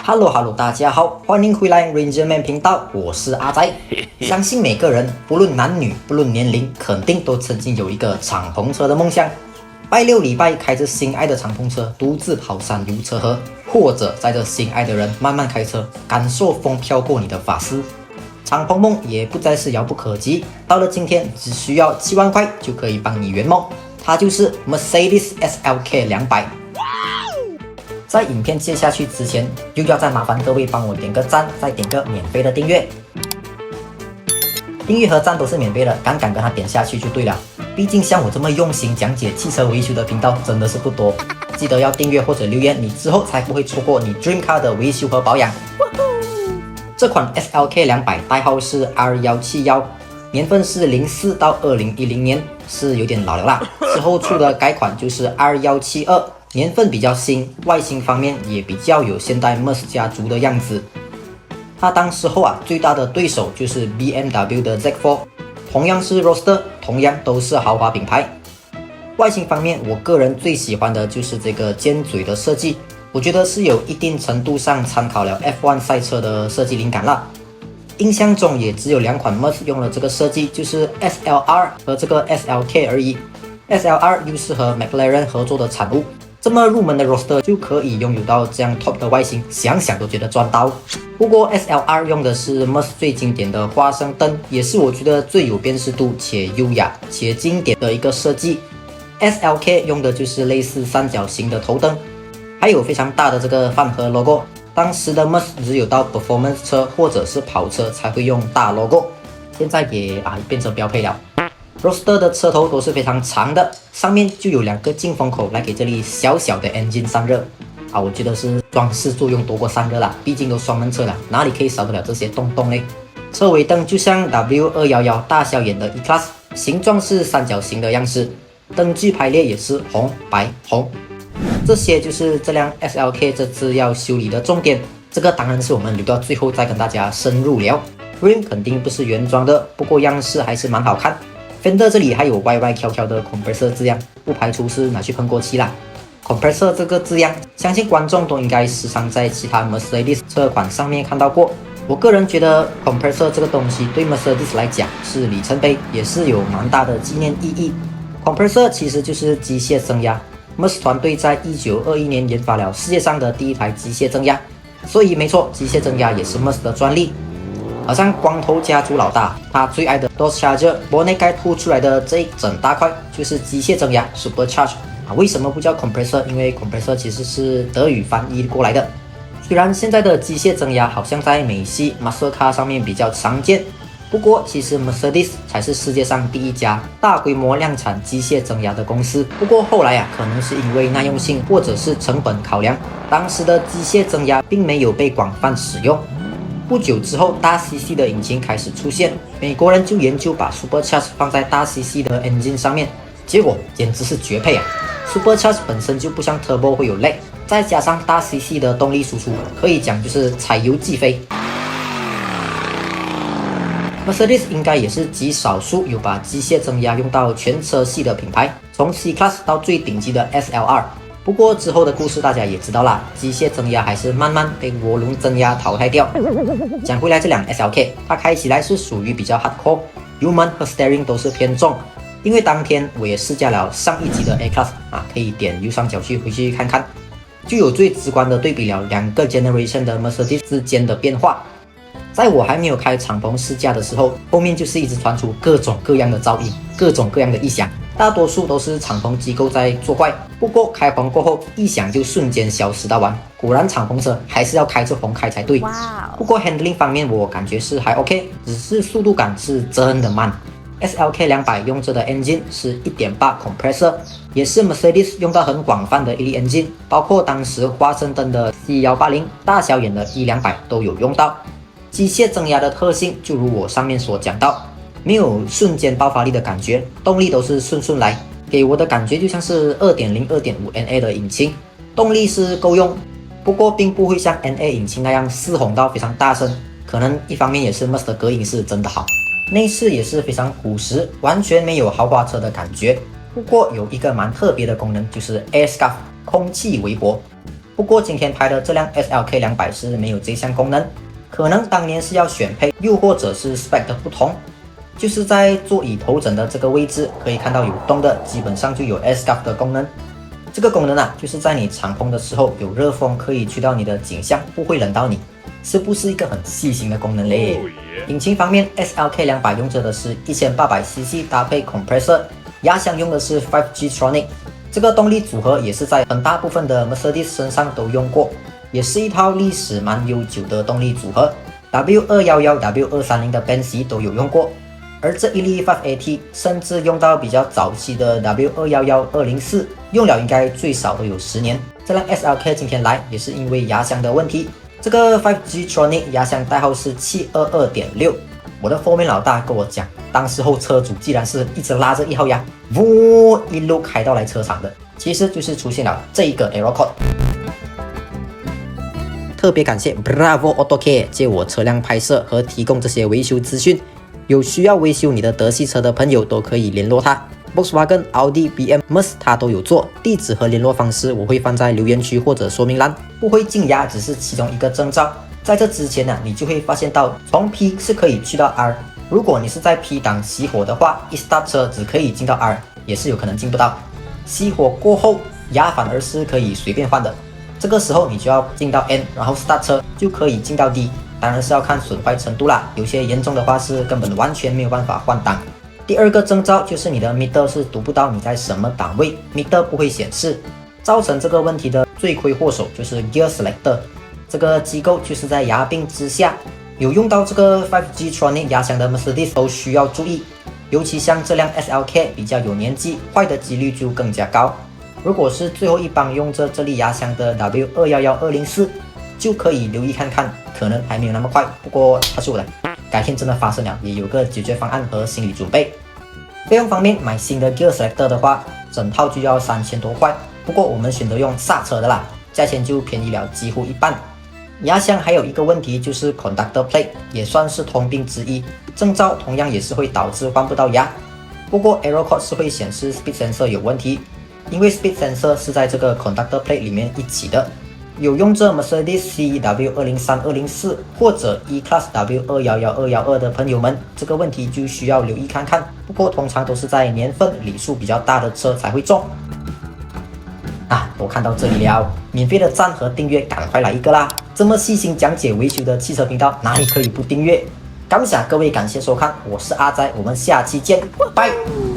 Hello， 大家好，欢迎回来 Ranger Man 频道，我是阿仔。相信每个人，不论男女，不论年龄，肯定都曾经有一个敞篷车的梦想。拜六礼拜开着心爱的敞篷车，独自跑山游车河，或者载着心爱的人慢慢开车，感受风飘过你的发丝。敞篷梦也不再是遥不可及，到了今天，只需要7万块就可以帮你圆梦。它就是 Mercedes SLK 200。在影片接下去之前，又要再麻烦各位帮我点个赞，再点个免费的订阅。订阅和赞都是免费的，敢跟它点下去就对了。毕竟像我这么用心讲解汽车维修的频道真的是不多，记得要订阅或者留言，你之后才不会错过你 Dream Car 的维修和保养。这款 SLK 200代号是 R171，年份是04到2010年，是有点老了啦。之后出的改款就是 R172。年份比较新，外形方面也比较有现代 Merc 家族的样子。它当时候最大的对手就是 BMW 的 Z4， 同样是 Roadster， 同样都是豪华品牌。外形方面，我个人最喜欢的就是这个尖嘴的设计，我觉得是有一定程度上参考了 F1 赛车的设计灵感啦。印象中也只有2款 Merc 用了这个设计，就是 SLR 和这个 SLK 而已。SLR 又是和 McLaren 合作的产物。这么入门的 Roadster 就可以拥有到这样 top 的外形，想想都觉得赚到。不过 SLR 用的是 Merc 最经典的花生灯，也是我觉得最有辨识度且优雅且经典的一个设计。SLK 用的就是类似三角形的头灯，还有非常大的这个饭盒 logo。当时的 Merc 只有到 performance 车或者是跑车才会用大 logo， 现在也变成标配了。Roadster 的车头都是非常长的，上面就有2个进风口来给这里小小的 engine 散热我觉得是装饰作用多过散热啦，毕竟都双门车了，哪里可以少得了这些洞洞呢？车尾灯就像 W211大小眼的 E-Class， 形状是三角形的样式，灯具排列也是红白红。这些就是这辆 SLK 这次要修理的重点，这个当然是我们留到最后再跟大家深入聊。Rim 肯定不是原装的，不过样式还是蛮好看。Fender 这里还有歪歪翘翘的 compressor 字样，不排除是拿去喷过漆啦。compressor 这个字样，相信观众都应该时常在其他 Mercedes 车款上面看到过。我个人觉得 compressor 这个东西对 Mercedes 来讲是里程碑，也是有蛮大的纪念意义。compressor 其实就是机械增压，Merc 团队在1921年研发了世界上的第一台机械增压，所以没错，机械增压也是 Merc 的专利。好像光头家族老大，他最爱的 Dodge Charger 玻内盖凸出来的这一整大块就是机械增压 Supercharge 为什么不叫 compressor？ 因为 compressor 其实是德语翻译过来的。虽然现在的机械增压好像在美系 Muscle Car 上面比较常见，不过其实 Mercedes 才是世界上第一家大规模量产机械增压的公司。不过后来可能是因为耐用性或者是成本考量，当时的机械增压并没有被广泛使用。不久之后，大 CC 的引擎开始出现，美国人就研究把 Supercharge 放在大 CC 的 engine 上面，结果简直是绝配Supercharge 本身就不像 Turbo 会有 lag， 再加上大 CC 的动力输出，可以讲就是踩油即飞。Mercedes 应该也是极少数有把机械增压用到全车系的品牌，从 C-Class 到最顶级的 SLR。不过之后的故事大家也知道啦，机械增压还是慢慢被涡轮增压淘汰掉。讲回来，这辆 SLK 它开起来是属于比较 hardcore， 油门和 steering 都是偏重。因为当天我也试驾了上一集的 A-Class 可以点右上角回去看看，就有最直观的对比了2个 generation 的 Mercedes 之间的变化。在我还没有开敞篷试驾的时候，后面就是一直传出各种各样的噪音，各种各样的异响。大多数都是敞篷机构在作怪，不过开红过后，异响就瞬间消失到完。果然敞篷车还是要开着红开才对。不过 handling 方面我感觉是还 OK， 只是速度感是真的慢。SLK 200用着的 engine 是 1.8 compressor， 也是 Mercedes 用到很广泛的一粒 engine， 包括当时花生灯的 C180、大小眼的 E200 都有用到。机械增压的特性就如我上面所讲到，没有瞬间爆发力的感觉，动力都是顺顺来，给我的感觉就像是 2.0、2.5 NA 的引擎，动力是够用，不过并不会像 NA 引擎那样嘶吼到非常大声，可能一方面也是 Merc 的隔音是真的好，内饰也是非常朴实，完全没有豪华车的感觉。不过有一个蛮特别的功能，就是 Air Scuff 空气围脖。不过今天拍的这辆 SLK200是没有这项功能，可能当年是要选配，又或者是 spec 的不同。就是在座椅头枕的这个位置，可以看到有洞的，基本上就有 S-Scarf 的功能。这个功能啊，就是在你敞篷的时候有热风可以吹到你的颈项，不会冷到你，是不是一个很细心的功能嘞？引擎方面 ，SLK200用着的是 1800cc 搭配 compressor， 压箱用的是 5G Tronic。这个动力组合也是在很大部分的 Mercedes 身上都用过，也是一套历史蛮悠久的动力组合。W211、W230 的 Benz 都有用过。而这一粒 5AT 甚至用到比较早期的 W211、204，用了应该最少都有10年。这辆 SLK 今天来也是因为压箱的问题，这个 5G Tronic 压箱代号是 722.6。我的后面老大跟我讲，当时候车主既然是一直拉着1号压，呜一路开到来车场的，其实就是出现了这一个 error code。特别感谢 Bravo Auto Care 借我车辆拍摄和提供这些维修资讯。有需要维修你的德系车的朋友都可以联络他 ，Volkswagen、Audi、BM、Merc 他都有做，地址和联络方式我会放在留言区或者说明栏。不会进压只是其中一个征兆，在这之前呢，你就会发现到从 P 是可以去到 R， 如果你是在 P 档熄火的话，一 start 车只可以进到 R， 也是有可能进不到。熄火过后，压反而是可以随便换的，这个时候你就要进到 N， 然后 start 车就可以进到 D。当然是要看损坏程度啦，有些严重的话是根本完全没有办法换挡。第二个征兆就是你的 meter 是读不到你在什么档位 ，meter 不会显示。造成这个问题的罪魁祸首就是 Gear Selector， 这个机构就是在牙病之下，有用到这个 5G Tronic 压箱的 Mercedes 都需要注意，尤其像这辆 SLK 比较有年纪，坏的几率就更加高。如果是最后一帮用着这粒压箱的 W211、204，就可以留意看看，可能还没有那么快，不过它是我的，改天真的发生了，也有个解决方案和心理准备。费用方面，买新的 Gear Selector 的话，整套就要3000多块，不过我们选择用刹车的啦，价钱就便宜了几乎一半。压箱还有一个问题就是 Conductor Plate， 也算是通病之一，征兆同样也是会导致换不到压。不过 Error Code 是会显示 Speed Sensor 有问题，因为 Speed Sensor 是在这个 Conductor Plate 里面一起的。有用着 Mercedes CW203、204或者 E-Class W211212的朋友们，这个问题就需要留意看看。不过通常都是在年份里数比较大的车才会中。我看到这里了，免费的赞和订阅赶快来一个啦！这么细心讲解维修的汽车频道，哪里可以不订阅？感谢各位，感谢收看，我是阿仔，我们下期见，拜拜。